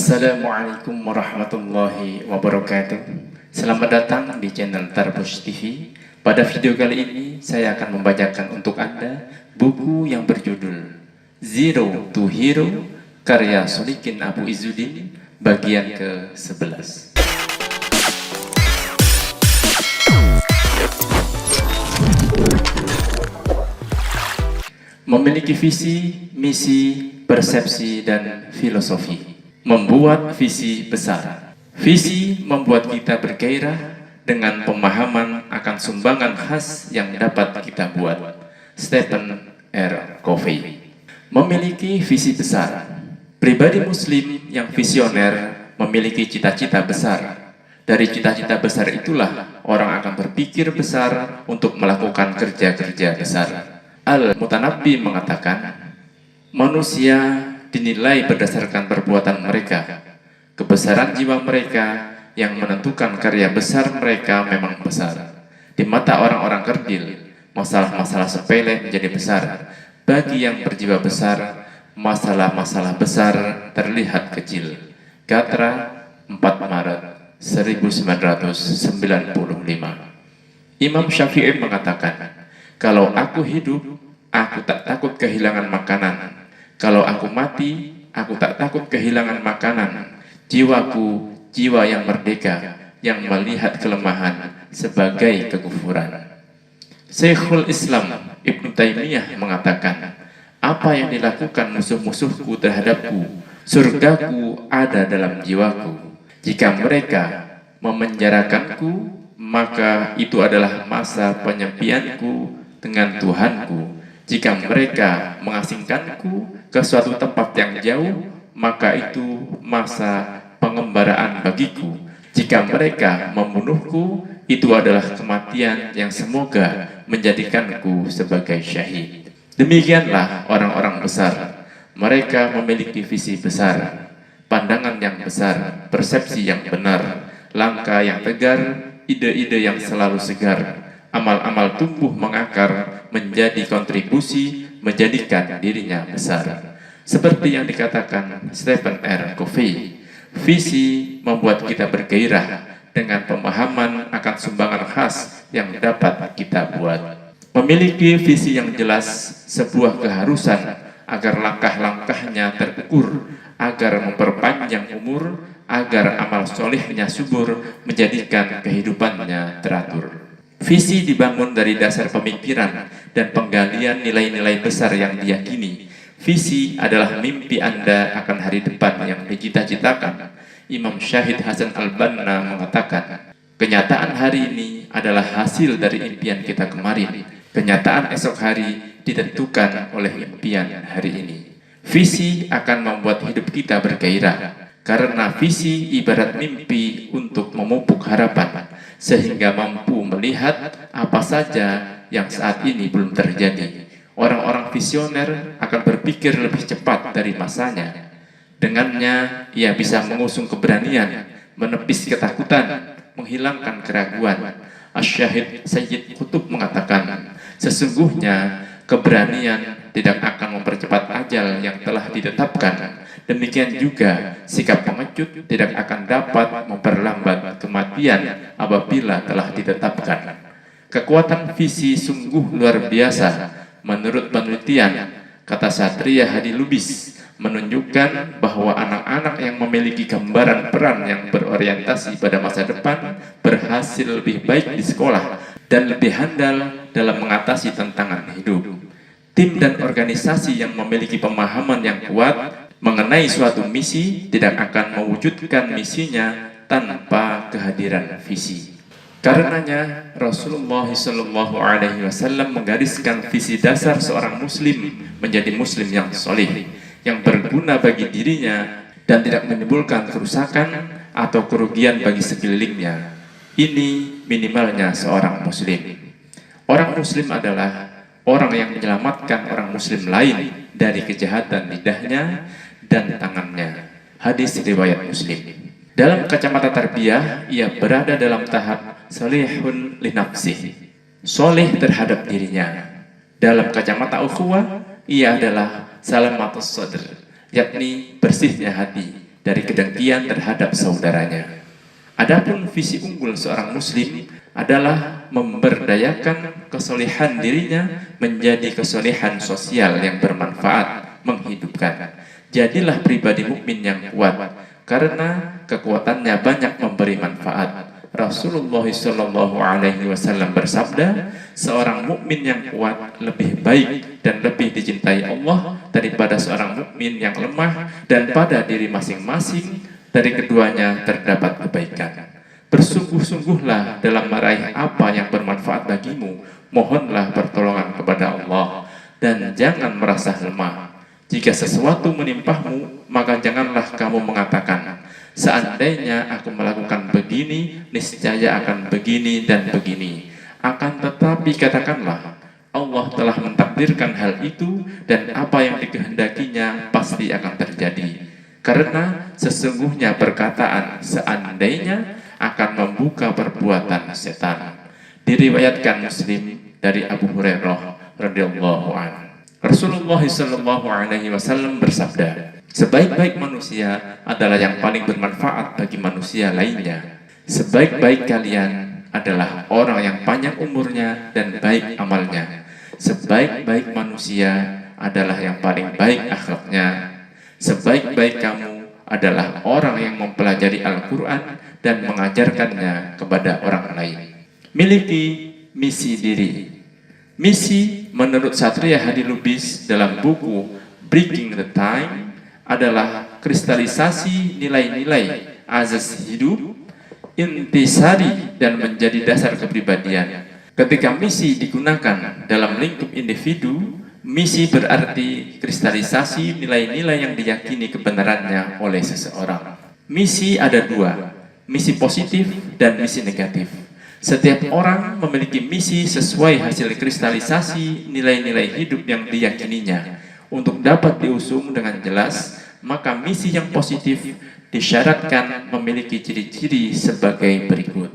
Assalamualaikum warahmatullahi wabarakatuh. Selamat datang di channel Tarbus TV. Pada video kali ini saya akan membacakan untuk Anda buku yang berjudul Zero to Hero karya Sholikin Abu Izzuddin bagian ke-11. Memiliki visi, misi, persepsi, dan filosofi. Membuat visi besar. Visi membuat kita bergairah dengan pemahaman akan sumbangan khas yang dapat kita buat. Stephen R. Covey. Memiliki visi besar. Pribadi muslim yang visioner memiliki cita-cita besar. Dari cita-cita besar itulah orang akan berpikir besar untuk melakukan kerja-kerja besar. Al-Mutanabbi mengatakan, manusia dinilai berdasarkan perbuatan mereka. Kebesaran jiwa mereka yang menentukan karya besar mereka memang besar. Di mata orang-orang kerdil, masalah-masalah sepele menjadi besar. Bagi yang berjiwa besar, masalah-masalah besar terlihat kecil. Gatra, 4 Maret 1995. Imam Syafi'i mengatakan, kalau aku hidup, aku tak takut kehilangan makanan. Kalau aku mati, aku tak takut kehilangan makanan. Jiwaku, jiwa yang merdeka, yang melihat kelemahan sebagai kekufuran. Syekhul Islam Ibnu Taimiyah mengatakan, apa yang dilakukan musuh-musuhku terhadapku, surgaku ada dalam jiwaku. Jika mereka memenjarakanku, maka itu adalah masa penyepianku dengan Tuhanku. Jika mereka mengasingkanku ke suatu tempat yang jauh, maka itu masa pengembaraan bagiku. Jika mereka membunuhku, itu adalah kematian yang semoga menjadikanku sebagai syahid. Demikianlah orang-orang besar. Mereka memiliki visi besar, pandangan yang besar, persepsi yang benar, langkah yang tegar, ide-ide yang selalu segar, amal-amal tumbuh mengakar menjadi kontribusi menjadikan dirinya besar. Seperti yang dikatakan Stephen R. Covey, visi membuat kita bergairah dengan pemahaman akan sumbangan khas yang dapat kita buat. Memiliki visi yang jelas sebuah keharusan agar langkah-langkahnya terukur, agar memperpanjang umur, agar amal solihnya subur, menjadikan kehidupannya teratur. Visi dibangun dari dasar pemikiran dan penggalian nilai-nilai besar yang diyakini. Visi adalah mimpi Anda akan hari depan yang dicita-citakan. Imam Syahid Hasan Al-Banna mengatakan, kenyataan hari ini adalah hasil dari impian kita kemarin. Kenyataan esok hari ditentukan oleh impian hari ini. Visi akan membuat hidup kita bergairah, karena visi ibarat mimpi untuk memupuk harapan, sehingga mampu melihat apa saja yang saat ini belum terjadi. Orang-orang visioner akan berpikir lebih cepat dari masanya. Dengannya, ia bisa mengusung keberanian, menepis ketakutan, menghilangkan keraguan. Asy-Syahid Sayyid Qutb mengatakan, sesungguhnya keberanian tidak akan mempercepat ajal yang telah ditetapkan. Demikian juga sikap pengecut tidak akan dapat memperlambat kematian apabila telah ditetapkan. Kekuatan visi sungguh luar biasa. Menurut penelitian, kata Satria Hadi Lubis menunjukkan bahwa anak-anak yang memiliki gambaran peran yang berorientasi pada masa depan berhasil lebih baik di sekolah dan lebih handal dalam mengatasi tantangan hidup. Tim dan organisasi yang memiliki pemahaman yang kuat mengenai suatu misi tidak akan mewujudkan misinya tanpa kehadiran visi. Karenanya Rasulullah SAW menggariskan visi dasar seorang muslim menjadi muslim yang soleh, yang berguna bagi dirinya dan tidak menimbulkan kerusakan atau kerugian bagi sekelilingnya. Ini minimalnya seorang muslim. Orang muslim adalah orang yang menyelamatkan orang muslim lain dari kejahatan lidahnya dan tangannya. Hadis riwayat Muslim. Dalam kacamata tarbiyah, ia berada dalam tahap salihun li nafsih, soleh terhadap dirinya. Dalam kacamata ukhuwah, ia adalah salamatus sadr, yakni bersihnya hati, dari kedengkian terhadap saudaranya. Adapun visi unggul seorang muslim adalah memberdayakan kesolehan dirinya menjadi kesolehan sosial yang bermanfaat, menghidupkan. Jadilah pribadi mukmin yang kuat, karena kekuatannya banyak memberi manfaat. Rasulullah SAW bersabda, seorang mukmin yang kuat lebih baik dan lebih dicintai Allah daripada seorang mukmin yang lemah, dan pada diri masing-masing dari keduanya terdapat kebaikan. Bersungguh-sungguhlah dalam meraih apa yang bermanfaat bagimu, mohonlah pertolongan kepada Allah, dan jangan merasa lemah. Jika sesuatu menimpahmu, maka janganlah kamu mengatakan, seandainya aku melakukan begini, niscaya akan begini dan begini. Akan tetapi katakanlah, Allah telah mentakdirkan hal itu, dan apa yang dikehendakinya pasti akan terjadi. Karena sesungguhnya perkataan seandainya akan membuka perbuatan setan. Diriwayatkan Muslim dari Abu Hurairah radhiyallahu anhu. Rasulullah SAW bersabda, sebaik-baik manusia adalah yang paling bermanfaat bagi manusia lainnya. Sebaik-baik kalian adalah orang yang panjang umurnya dan baik amalnya. Sebaik-baik manusia adalah yang paling baik akhlaknya. Sebaik-baik kamu adalah orang yang mempelajari Al-Quran dan mengajarkannya kepada orang lain. Miliki misi diri. Misi menurut Satria Hadi Lubis dalam buku Breaking the Time adalah kristalisasi nilai-nilai azas hidup, intisari, dan menjadi dasar kepribadian. Ketika misi digunakan dalam lingkup individu, misi berarti kristalisasi nilai-nilai yang diyakini kebenarannya oleh seseorang. Misi ada dua, misi positif dan misi negatif. Setiap orang memiliki misi sesuai hasil kristalisasi nilai-nilai hidup yang diyakininya. Untuk dapat diusung dengan jelas, maka misi yang positif disyaratkan memiliki ciri-ciri sebagai berikut.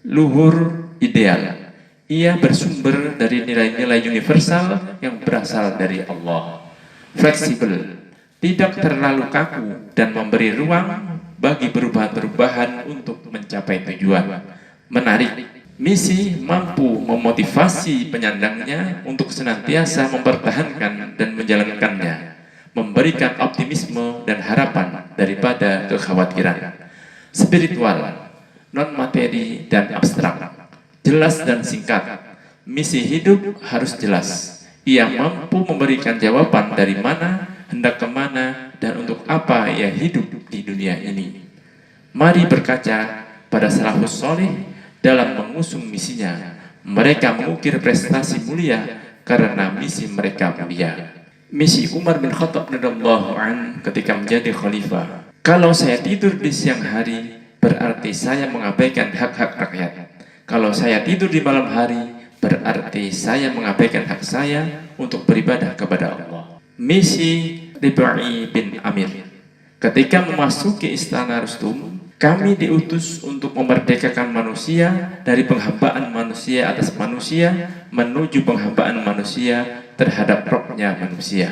Luhur ideal. Ia bersumber dari nilai-nilai universal yang berasal dari Allah. Fleksibel. Tidak terlalu kaku dan memberi ruang bagi perubahan-perubahan untuk mencapai tujuan. Menarik. Misi mampu memotivasi penyandangnya untuk senantiasa mempertahankan dan menjalankannya, memberikan optimisme dan harapan daripada kekhawatiran. Spiritual, non-materi dan abstrak, jelas dan singkat. Misi hidup harus jelas. Ia mampu memberikan jawaban dari mana, hendak kemana, dan untuk apa ia hidup di dunia ini. Mari berkaca pada salafus soleh dalam mengusung misinya. Mereka mengukir prestasi mulia karena misi mereka mulia. Misi Umar bin Khattab radhiyallahu anhu ketika menjadi khalifah. Kalau saya tidur di siang hari, berarti saya mengabaikan hak-hak rakyat. Kalau saya tidur di malam hari, berarti saya mengabaikan hak saya untuk beribadah kepada Allah. Misi Rib'i bin Amir. Ketika memasuki istana Rustum, kami diutus untuk memerdekakan manusia dari penghambaan manusia atas manusia menuju penghambaan manusia terhadap rohnya manusia.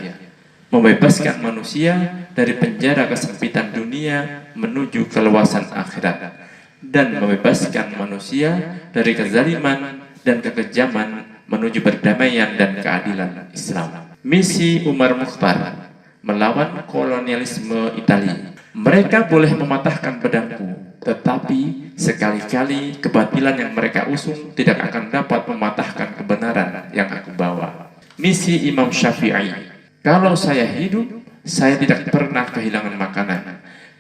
Membebaskan manusia dari penjara kesempitan dunia menuju keluasan akhirat. Dan membebaskan manusia dari kezaliman dan kekejaman menuju perdamaian dan keadilan Islam. Misi Umar Mukhtar melawan kolonialisme Italia. Mereka boleh mematahkan pedangku, tetapi sekali-kali kebatilan yang mereka usung tidak akan dapat mematahkan kebenaran yang aku bawa. Misi Imam Syafi'i. Kalau saya hidup, saya tidak pernah kehilangan makanan.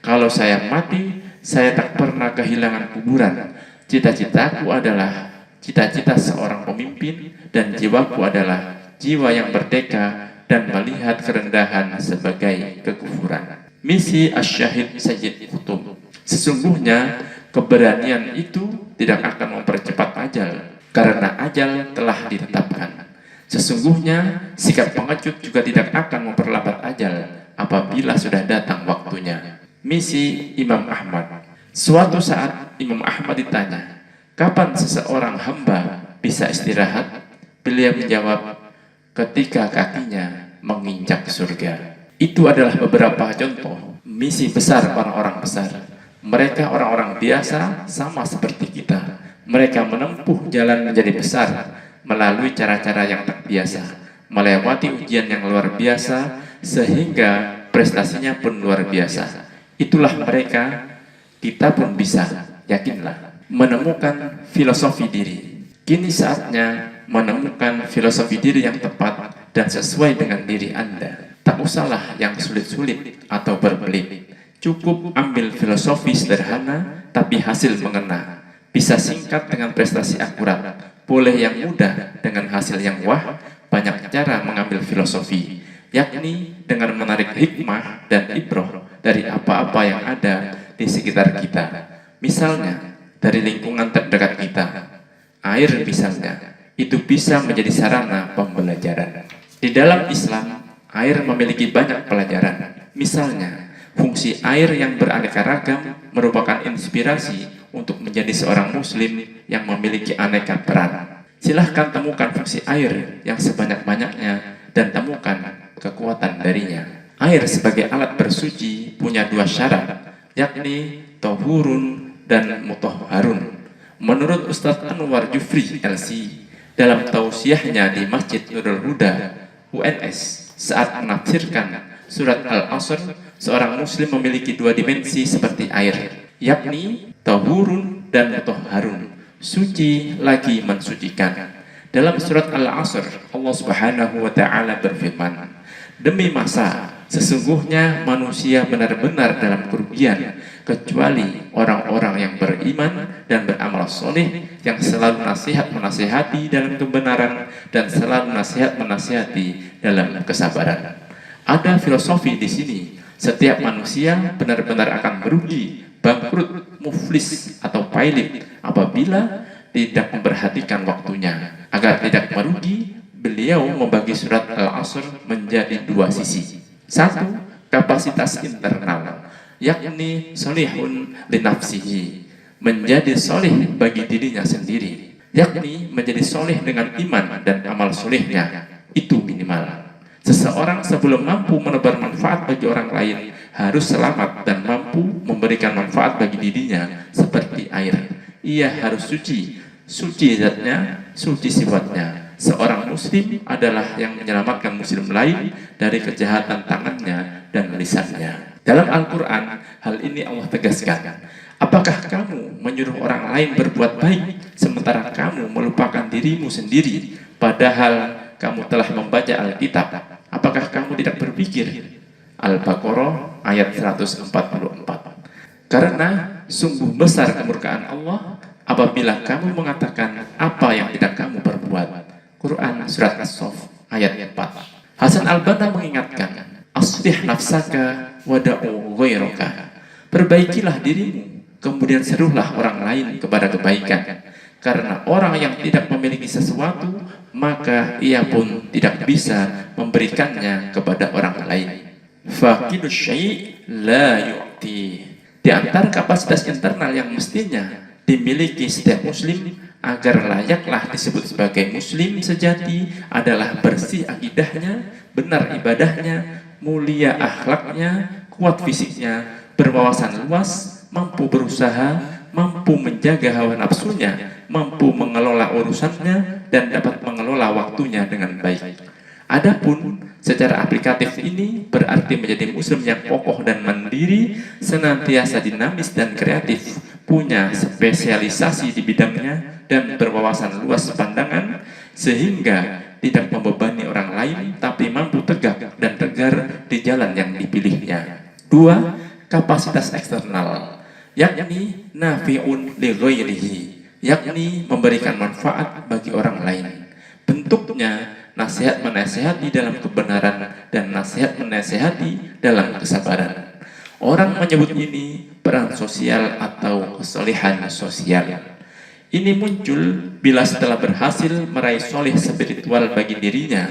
Kalau saya mati, saya tak pernah kehilangan kuburan. Cita-citaku adalah cita-cita seorang pemimpin, dan jiwaku adalah jiwa yang merdeka dan melihat kerendahan sebagai kekufuran. Misi Asy-Syahid Sayyid Qutb. Sesungguhnya keberanian itu tidak akan mempercepat ajal, karena ajal telah ditetapkan. Sesungguhnya sikap pengecut juga tidak akan memperlambat ajal apabila sudah datang waktunya. Misi Imam Ahmad. Suatu saat Imam Ahmad ditanya, kapan seseorang hamba bisa istirahat? Beliau menjawab, ketika kakinya menginjak surga. Itu adalah beberapa contoh misi besar orang-orang besar. Mereka orang-orang biasa sama seperti kita. Mereka menempuh jalan menjadi besar melalui cara-cara yang tak biasa, melewati ujian yang luar biasa sehingga prestasinya pun luar biasa. Itulah mereka, kita pun bisa, yakinlah, menemukan filosofi diri. Kini saatnya menemukan filosofi diri yang tepat dan sesuai dengan diri Anda. Tak usahlah yang sulit-sulit atau berbelit. Cukup ambil filosofi sederhana tapi hasil mengena. Bisa singkat dengan prestasi akurat. Boleh yang mudah dengan hasil yang wah. Banyak cara mengambil filosofi, yakni dengan menarik hikmah dan ibroh dari apa-apa yang ada di sekitar kita. Misalnya dari lingkungan terdekat kita. Air misalnya, itu bisa menjadi sarana pembelajaran. Di dalam Islam, air memiliki banyak pelajaran. Misalnya, fungsi air yang beraneka ragam merupakan inspirasi untuk menjadi seorang muslim yang memiliki aneka peran. Silahkan temukan fungsi air yang sebanyak-banyaknya dan temukan kekuatan darinya. Air sebagai alat bersuci punya dua syarat, yakni tohurun dan mutahharun. Menurut Ustadz Anwar Jufri LC dalam tausiahnya di Masjid Nurul Huda UNS saat menafsirkan surat Al-Asr, seorang muslim memiliki dua dimensi seperti air, yakni tahurun dan mutahharun, suci lagi mensucikan. Dalam surat Al-Asr, Allah Subhanahu wa taala berfirman, "Demi masa sesungguhnya manusia benar-benar dalam kerugian kecuali orang-orang yang beriman dan beramal soleh, yang selalu nasihat menasihati dalam kebenaran dan selalu nasihat menasihati dalam kesabaran." Ada filosofi di sini. Setiap manusia benar-benar akan merugi, bangkrut, muflis atau pailit apabila tidak memperhatikan waktunya. Agar tidak merugi, beliau membagi surat Al-Asr menjadi dua sisi. Satu, kapasitas internal, yakni solihun linafsihi, menjadi solih bagi dirinya sendiri, yakni menjadi solih dengan iman dan amal solihnya, itu minimal. Seseorang sebelum mampu menebar manfaat bagi orang lain harus selamat dan mampu memberikan manfaat bagi dirinya seperti air. Ia harus suci, suci zatnya, suci sifatnya. Seorang muslim adalah yang menyelamatkan muslim lain dari kejahatan tangannya dan lisannya. Dalam Al-Quran, hal ini Allah tegaskan. Apakah kamu menyuruh orang lain berbuat baik sementara kamu melupakan dirimu sendiri, padahal kamu telah membaca Alkitab? Apakah kamu tidak berpikir? Al-Baqarah ayat 144. Karena sungguh besar kemurkaan Allah apabila kamu mengatakan apa yang tidak kamu perbuat. Quran surat As-Saff ayat 4. Hasan Al-Banna mengingatkan, aslih nafsaka wada'u ghairaka. Perbaikilah dirimu, kemudian serulah orang lain kepada kebaikan. Karena orang yang tidak memiliki sesuatu, maka ia pun tidak bisa memberikannya kepada orang lain. Faqidus syai' la yu'ti. Di antara kapasitas internal yang mestinya dimiliki setiap muslim agar layaklah disebut sebagai muslim sejati adalah bersih akidahnya, benar ibadahnya, mulia akhlaknya, kuat fisiknya, berwawasan luas, mampu berusaha, mampu menjaga hawa nafsunya, mampu mengelola urusannya, dan dapat mengelola waktunya dengan baik. Adapun secara aplikatif ini berarti menjadi muslim yang kokoh dan mandiri, senantiasa dinamis dan kreatif, punya spesialisasi di bidangnya dan berwawasan luas pandangan, sehingga tidak membebani orang lain tapi mampu tegak dan tegar di jalan yang dipilihnya. Dua, kapasitas eksternal, yakni nafi'un li ghairihi, yakni memberikan manfaat bagi orang lain. Bentuknya nasihat menasihati dalam kebenaran dan nasihat menasihati dalam kesabaran. Orang menyebut ini peran sosial atau kesalehan sosial. Ini muncul bila setelah berhasil meraih soleh spiritual bagi dirinya.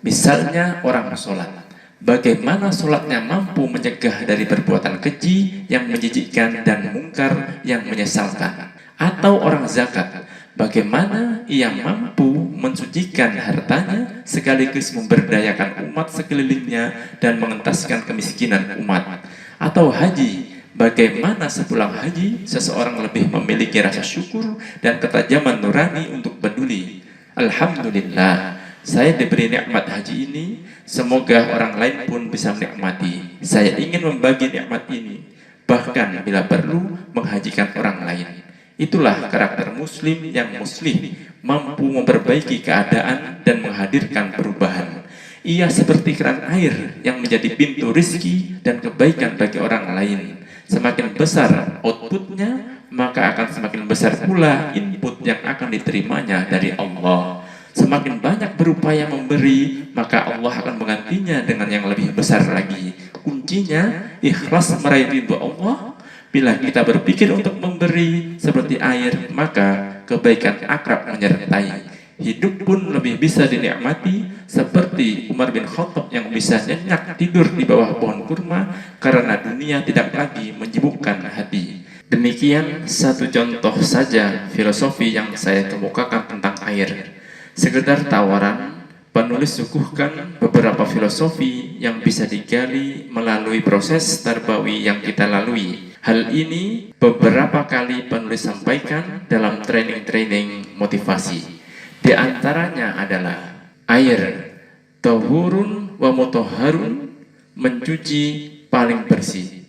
Misalnya orang sholat, bagaimana sholatnya mampu mencegah dari perbuatan keji yang menjijikkan dan mungkar yang menyesalkan. Atau orang zakat, bagaimana ia mampu mensucikan hartanya sekaligus memberdayakan umat sekelilingnya dan mengentaskan kemiskinan umat. Atau haji, bagaimana sepulang haji seseorang lebih memiliki rasa syukur dan ketajaman nurani untuk peduli. Alhamdulillah, saya diberi nikmat haji ini, semoga orang lain pun bisa menikmati. Saya ingin membagi nikmat ini, bahkan bila perlu menghajikan orang lain. Itulah karakter muslim yang muslih, mampu memperbaiki keadaan dan menghadirkan perubahan. Ia seperti keran air yang menjadi pintu rizki dan kebaikan bagi orang lain. Semakin besar outputnya, maka akan semakin besar pula input yang akan diterimanya dari Allah. Semakin banyak berupaya memberi, maka Allah akan menggantinya dengan yang lebih besar lagi. Kuncinya ikhlas meraih ridho Allah. Bila kita berpikir untuk memberi seperti air, maka kebaikan akrab menyertai. Hidup pun lebih bisa dinikmati, seperti Umar bin Khattab yang bisa nyenyak tidur di bawah pohon kurma karena dunia tidak lagi menyibukkan hati. Demikian satu contoh saja filosofi yang saya kemukakan tentang air. Sekedar tawaran, penulis suguhkan beberapa filosofi yang bisa digali melalui proses tarbawi yang kita lalui. Hal ini beberapa kali penulis sampaikan dalam training-training motivasi. Di antaranya adalah air, tahurun wa mutahharun, mencuci paling bersih.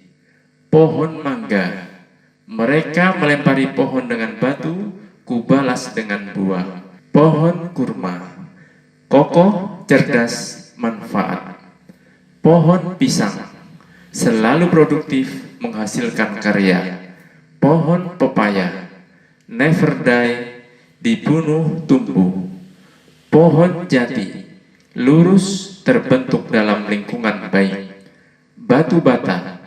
Pohon mangga, mereka melempari pohon dengan batu, kubalas dengan buah. Pohon kurma, kokoh, cerdas, manfaat. Pohon pisang, selalu produktif, menghasilkan karya. Pohon pepaya, never die, dibunuh tumbuh. Pohon jati, lurus, terbentuk dalam lingkungan baik. Batu bata,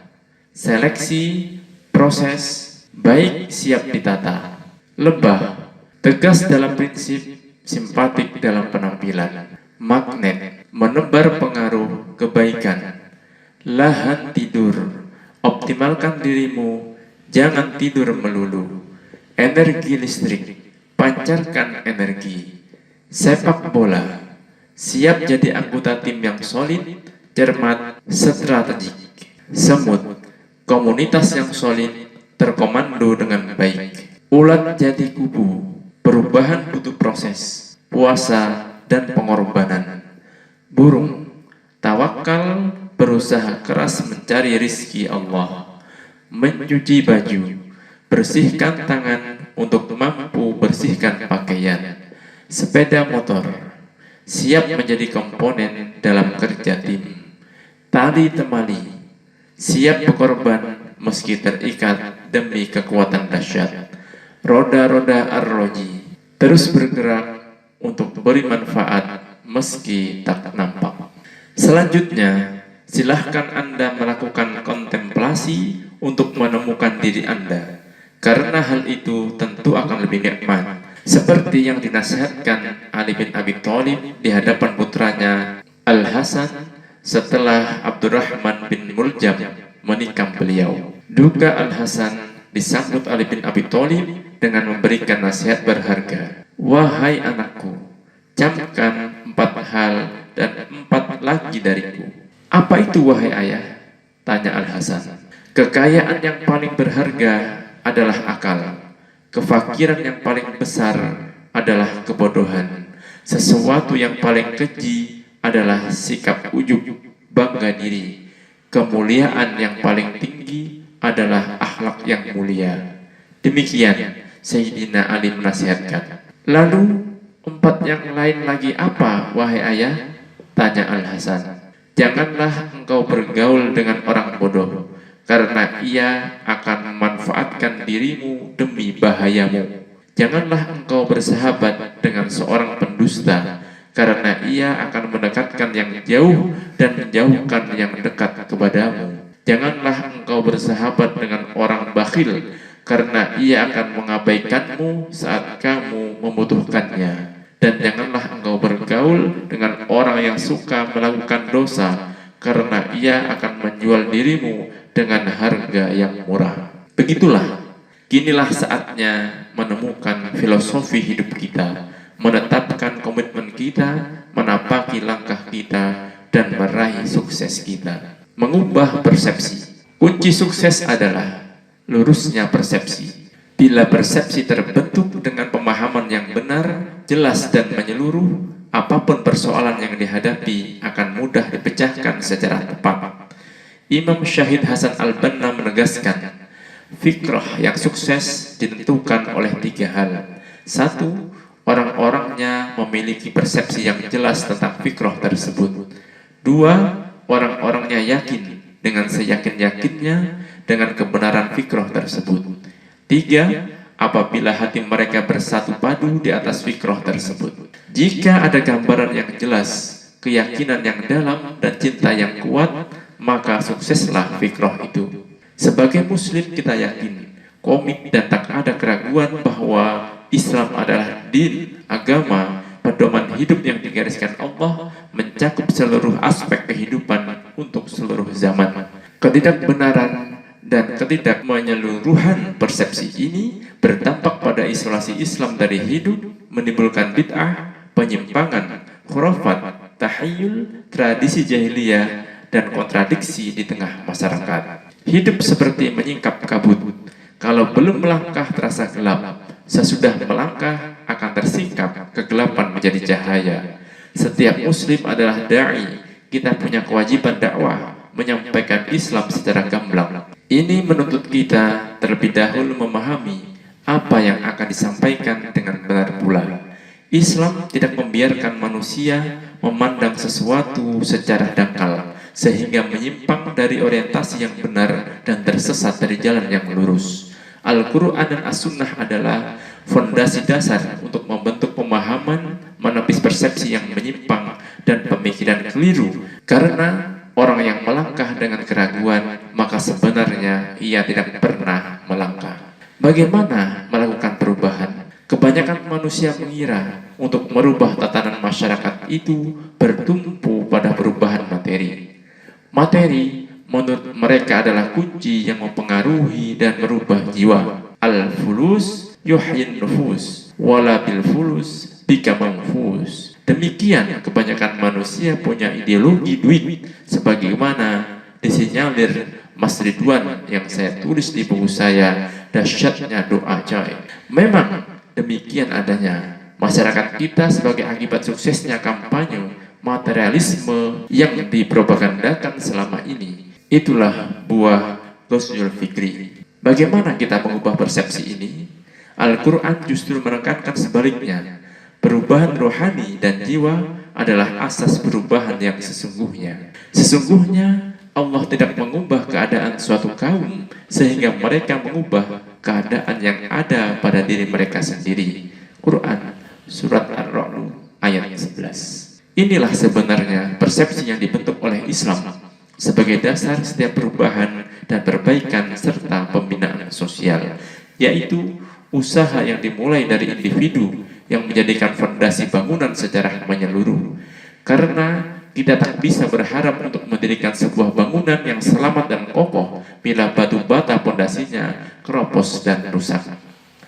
seleksi, proses, baik, siap ditata. Lebah, tegas dalam prinsip, simpatik dalam penampilan. Magnet, menebar pengaruh kebaikan. Lahan tidur, optimalkan dirimu, jangan tidur melulu. Energi listrik, pancarkan energi. Sepak bola, siap jadi anggota tim yang solid, cermat, strategik. Semut, komunitas yang solid, terkomando dengan baik. Ulat jadi kubu, perubahan butuh proses, puasa dan pengorbanan. Burung, tawakal, berusaha keras mencari rizki Allah. Mencuci baju, bersihkan tangan untuk mampu bersihkan pakaian. Sepeda motor, siap menjadi komponen dalam kerja tim. Tali temali, siap berkorban meski terikat demi kekuatan dahsyat. Roda-roda arloji, terus bergerak untuk beri manfaat meski tak nampak. Selanjutnya, silahkan Anda melakukan kontemplasi untuk menemukan diri Anda, karena hal itu tentu akan lebih nikmat. Seperti yang dinasihatkan Ali bin Abi Thalib di hadapan putranya Al-Hasan setelah Abdurrahman bin Muljam menikam beliau. Duka Al-Hasan disambut Ali bin Abi Thalib dengan memberikan nasihat berharga. Wahai anakku, camkan 4 hal dan 4 lagi dariku. Apa itu wahai ayah? Tanya Al-Hasan. Kekayaan yang paling berharga adalah akal. Kefakiran yang paling besar adalah kebodohan. Sesuatu yang paling keji adalah sikap ujub, bangga diri. Kemuliaan yang paling tinggi adalah akhlak yang mulia. Demikian Sayyidina Ali menasihatkan. Lalu 4 yang lain lagi apa wahai ayah? Tanya Al-Hasan. Janganlah engkau bergaul dengan orang bodoh, karena ia akan memanfaatkan dirimu demi bahayamu. Janganlah engkau bersahabat dengan seorang pendusta, karena ia akan mendekatkan yang jauh dan menjauhkan yang dekat kepadamu. Janganlah engkau bersahabat dengan orang bakhil, karena ia akan mengabaikanmu saat kamu membutuhkannya. Dan janganlah engkau bergaul dengan orang yang suka melakukan dosa, karena ia akan menjual dirimu dengan harga yang murah. Begitulah, kinilah saatnya menemukan filosofi hidup kita, menetapkan komitmen kita, menapaki langkah kita, dan meraih sukses kita. Mengubah persepsi. Kunci sukses adalah lurusnya persepsi. Bila persepsi terbentuk dengan pemahaman yang benar, jelas dan menyeluruh, apapun persoalan yang dihadapi akan mudah dipecahkan secara tepat. Imam Syahid Hasan Al-Banna menegaskan, fikrah yang sukses ditentukan oleh 3 hal. 1. Orang-orangnya memiliki persepsi yang jelas tentang fikrah tersebut. 2. Orang-orangnya yakin dengan seyakin-yakinnya dengan kebenaran fikrah tersebut. 3. Apabila hati mereka bersatu padu di atas fikrah tersebut. Jika ada gambaran yang jelas, keyakinan yang dalam, dan cinta yang kuat, maka sukseslah fikrah itu. Sebagai muslim kita yakin, komit dan tak ada keraguan bahwa Islam adalah din, agama, pedoman hidup yang digariskan Allah, mencakup seluruh aspek kehidupan untuk seluruh zaman. Ketidakbenaran dan ketidakmenyeluruhan persepsi ini berdampak pada isolasi Islam dari hidup, menimbulkan bid'ah, penyimpangan, khurafat, tahayyul, tradisi jahiliyah, dan kontradiksi di tengah masyarakat. Hidup seperti menyingkap kabut. Kalau belum melangkah terasa gelap, sesudah melangkah akan tersingkap, kegelapan menjadi cahaya. Setiap muslim adalah da'i. Kita punya kewajiban dakwah, menyampaikan Islam secara gamblang. Ini menuntut kita terlebih dahulu memahami apa yang akan disampaikan dengan benar pula. Islam tidak membiarkan manusia memandang sesuatu secara dangkal sehingga menyimpang dari orientasi yang benar dan tersesat dari jalan yang lurus. Al-Quran dan As-Sunnah adalah fondasi dasar untuk membentuk pemahaman, menepis persepsi yang menyimpang dan pemikiran keliru. Karena orang yang melangkah dengan keraguan, maka sebenarnya ia tidak pernah melangkah. Bagaimana melakukan perubahan? Kebanyakan manusia mengira untuk merubah tatanan masyarakat itu bertumpu pada perubahan materi. Materi menurut mereka adalah kunci yang mempengaruhi dan merubah jiwa. Al-fulus yuhyin nufus, wala bil fulus bika manfus. Demikian kebanyakan manusia punya ideologi duit, sebagaimana disinyalir Mas Ridwan yang saya tulis di buku saya, Dahsyatnya Doa Jaim. Memang demikian adanya masyarakat kita sebagai akibat suksesnya kampanye materialisme yang dipropagandakan selama ini. Itulah buah Ghazul Fikri. Bagaimana kita mengubah persepsi ini? Al-Quran justru menekankan sebaliknya. Perubahan rohani dan jiwa adalah asas perubahan yang sesungguhnya. Sesungguhnya Allah tidak mengubah keadaan suatu kaum sehingga mereka mengubah keadaan yang ada pada diri mereka sendiri. Quran Surat Ar-Ra'd ayat 11. Inilah sebenarnya persepsi yang dibentuk oleh Islam sebagai dasar setiap perubahan dan perbaikan serta pembinaan sosial, yaitu usaha yang dimulai dari individu yang menjadikan fondasi bangunan secara menyeluruh. Karena kita tak bisa berharap untuk mendirikan sebuah bangunan yang selamat dan kokoh bila batu bata fondasinya keropos dan rusak.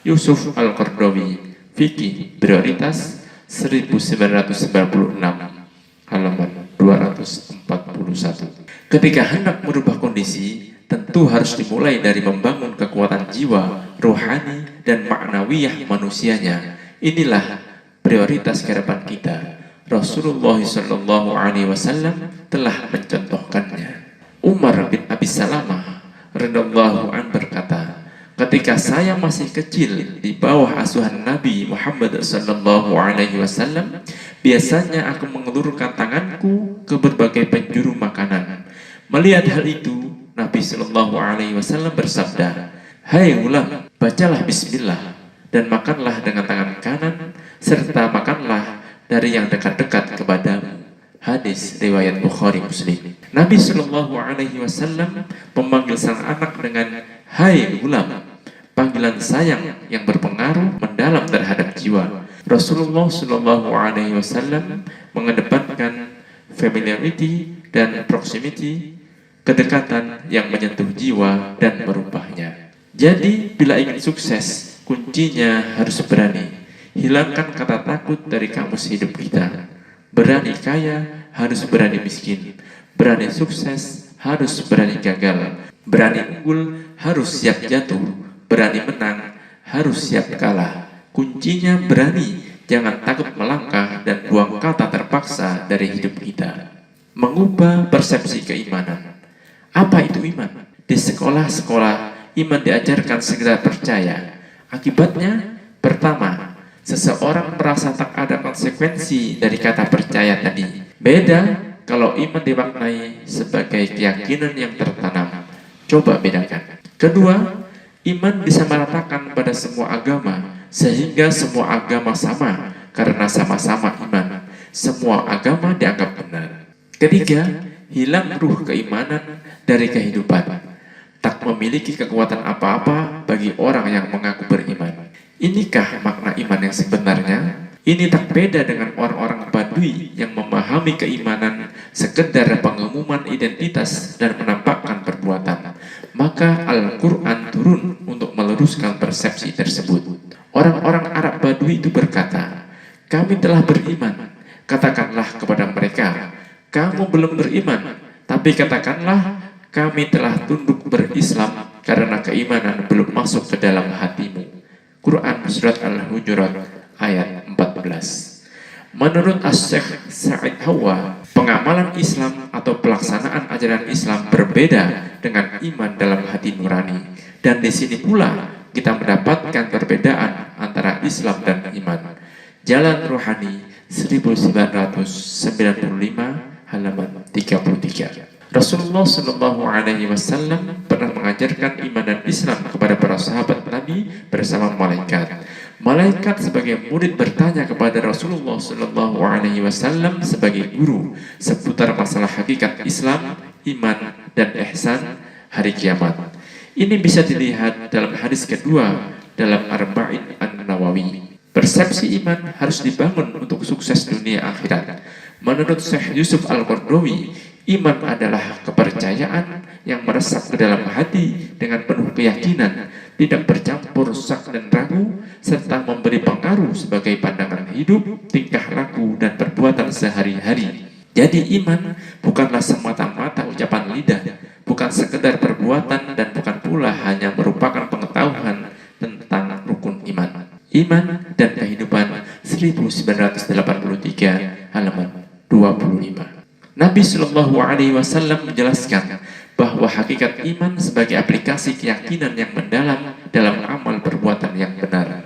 Yusuf Al-Qaradawi, Fikih Prioritas 1996, halaman 241. Ketika hendak merubah kondisi, tentu harus dimulai dari membangun kekuatan jiwa, rohani, dan maknawiyah manusianya. Inilah prioritas kehidupan kita. Rasulullah SAW telah mencontohkannya. Umar bin Abi Salamah radhiyallahu anhu berkata, ketika saya masih kecil di bawah asuhan Nabi Muhammad SAW, biasanya aku mengelurkan tanganku ke berbagai penjuru makanan. Melihat hal itu, Nabi SAW bersabda, "Hai ulam, bacalah Bismillah dan makanlah dengan tangan kanan, serta makanlah dari yang dekat-dekat kepadamu." Hadis riwayat Bukhari Muslim. Nabi SAW memanggil sang anak dengan "Hai ulam", panggilan sayang yang berpengaruh mendalam terhadap jiwa. Rasulullah SAW mengedepankan familiarity dan proximity, kedekatan yang menyentuh jiwa dan merubahnya. Jadi bila ingin sukses, kuncinya harus berani. Hilangkan kata takut dari kamus hidup kita. Berani kaya harus berani miskin. Berani sukses harus berani gagal. Berani unggul harus siap jatuh, berani menang harus siap kalah. Kuncinya berani, jangan takut melangkah dan buang kata terpaksa dari hidup kita. Mengubah persepsi keimanan. Apa itu iman? Di sekolah-sekolah, iman diajarkan sekedar percaya. Akibatnya, pertama, seseorang merasa tak ada konsekuensi dari kata percaya tadi. Beda kalau iman dimaknai sebagai keyakinan yang tertanam. Coba bedakan. Kedua, iman disamaratakan pada semua agama, sehingga semua agama sama, karena sama-sama iman. Semua agama dianggap benar. Ketiga, hilang ruh keimanan dari kehidupan. Tak memiliki kekuatan apa-apa bagi orang yang mengaku beriman. Inikah makna iman yang sebenarnya? Ini tak beda dengan orang-orang Badui yang memahami keimanan sekedar pengumuman identitas dan menampakkan perbuatan. Maka Al-Quran turun untuk meluruskan persepsi tersebut. Orang-orang Arab Badui itu berkata, "Kami telah beriman." Katakanlah kepada mereka, "Kamu belum beriman, tapi katakanlah, kami telah tunduk berislam karena keimanan belum masuk ke dalam hatimu." Quran Surat Al-Hujurat ayat 14. Menurut Asy-Syaikh Sa'id Hawa, pengamalan Islam atau pelaksanaan ajaran Islam berbeda dengan iman dalam hati nurani. Dan di sini pula kita mendapatkan perbedaan antara Islam dan iman. Jalan Ruhani 1995 halaman 33. Rasulullah Shallallahu Alaihi Wasallam pernah mengajarkan iman dan Islam kepada para sahabat Nabi bersama malaikat. Malaikat sebagai murid bertanya kepada Rasulullah Shallallahu Alaihi Wasallam sebagai guru seputar masalah hakikat Islam, iman, dan ihsan hari kiamat. Ini bisa dilihat dalam hadis kedua dalam Arba'in An-Nawawi. Persepsi iman harus dibangun untuk sukses dunia akhirat. Menurut Syekh Yusuf Al-Qaradawi, iman adalah kepercayaan yang meresap ke dalam hati dengan penuh keyakinan, tidak bercampur syak dan ragu, serta memberi pengaruh sebagai pandangan hidup, tingkah laku, dan perbuatan sehari-hari. Jadi iman bukanlah semata-mata ucapan lidah, bukan sekedar perbuatan, dan bukan pula hanya merupakan pengetahuan tentang rukun iman. Iman dan Kehidupan 1983 halaman 25. Nabi Shallallahu Alaihi Wasallam menjelaskan bahwa hakikat iman sebagai aplikasi keyakinan yang mendalam dalam amal perbuatan yang benar.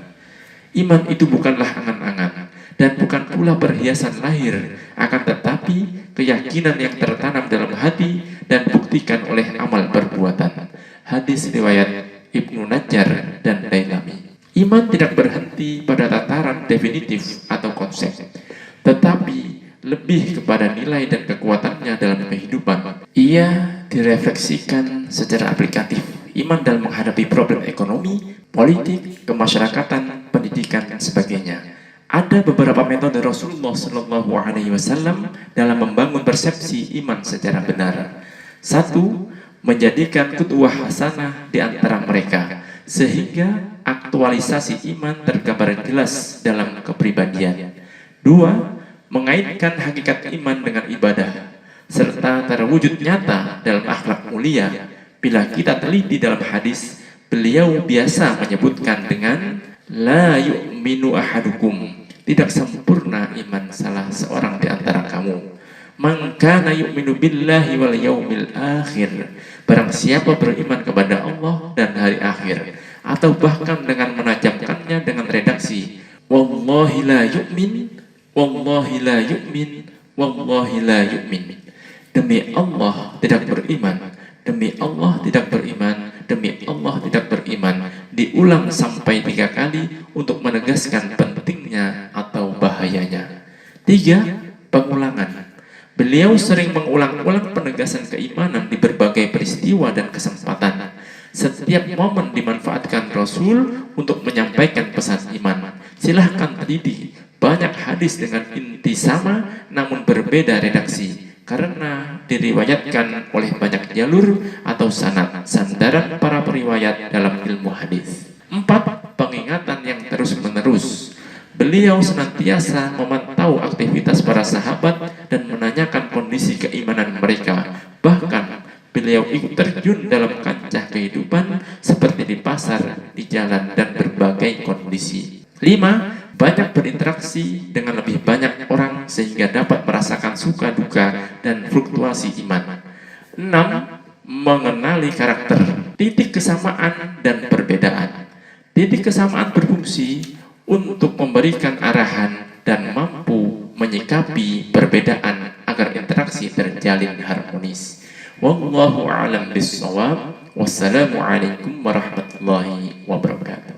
Iman itu bukanlah angan-angan dan bukan pula perhiasan lahir, akan tetapi keyakinan yang tertanam dalam hati dan buktikan oleh amal perbuatan. Hadis riwayat Ibnu Najjar dan Dailami. Iman tidak berhenti pada tataran definitif atau konsep, tetapi lebih kepada nilai dan kekuatannya dalam kehidupan. Ia direfleksikan secara aplikatif. Iman dalam menghadapi problem ekonomi, politik, kemasyarakatan, pendidikan, dan sebagainya. Ada beberapa metode Rasulullah Shallallahu Alaihi Wasallam dalam membangun persepsi iman secara benar. Satu, menjadikan qudwah hasanah di antara mereka, sehingga aktualisasi iman tergambar jelas dalam kepribadian. Dua, mengaitkan hakikat iman dengan ibadah serta terwujud nyata dalam akhlak mulia. Bila kita teliti dalam hadis, beliau biasa menyebutkan dengan la yu'minu ahadukum, tidak sempurna iman salah seorang di antara kamu. Man kana yu'minu billahi wal yaumil akhir, barang siapa beriman kepada Allah dan hari akhir, atau bahkan dengan menajamkannya dengan redaksi wallahi la yu'min, wallahi la yu'min, wallahi la yu'min. Demi Allah tidak beriman, demi Allah tidak beriman, demi Allah tidak beriman. Diulang sampai 3 kali untuk menegaskan pentingnya atau bahayanya. 3. Pengulangan. Beliau sering mengulang-ulang penegasan keimanan di berbagai peristiwa dan kesempatan. Setiap momen dimanfaatkan Rasul untuk menyampaikan pesan iman. Silahkan teliti. Banyak hadis dengan inti sama namun berbeda redaksi karena diriwayatkan oleh banyak jalur atau sanad, sandaran para periwayat dalam ilmu hadis. 4. Pengingatan yang terus-menerus. Beliau senantiasa memantau aktivitas para sahabat dan menanyakan kondisi keimanan mereka. Bahkan beliau ikut terjun dalam kancah kehidupan seperti di pasar, di jalan, dan berbagai kondisi. 5. Banyak berinteraksi dengan lebih banyak orang sehingga dapat merasakan suka duka dan fluktuasi iman. 6. Mengenali karakter, titik kesamaan dan perbedaan. Titik kesamaan berfungsi untuk memberikan arahan dan mampu menyikapi perbedaan agar interaksi terjalin harmonis. Wallahu a'lam bishawab. Wassalamualaikum warahmatullahi wabarakatuh.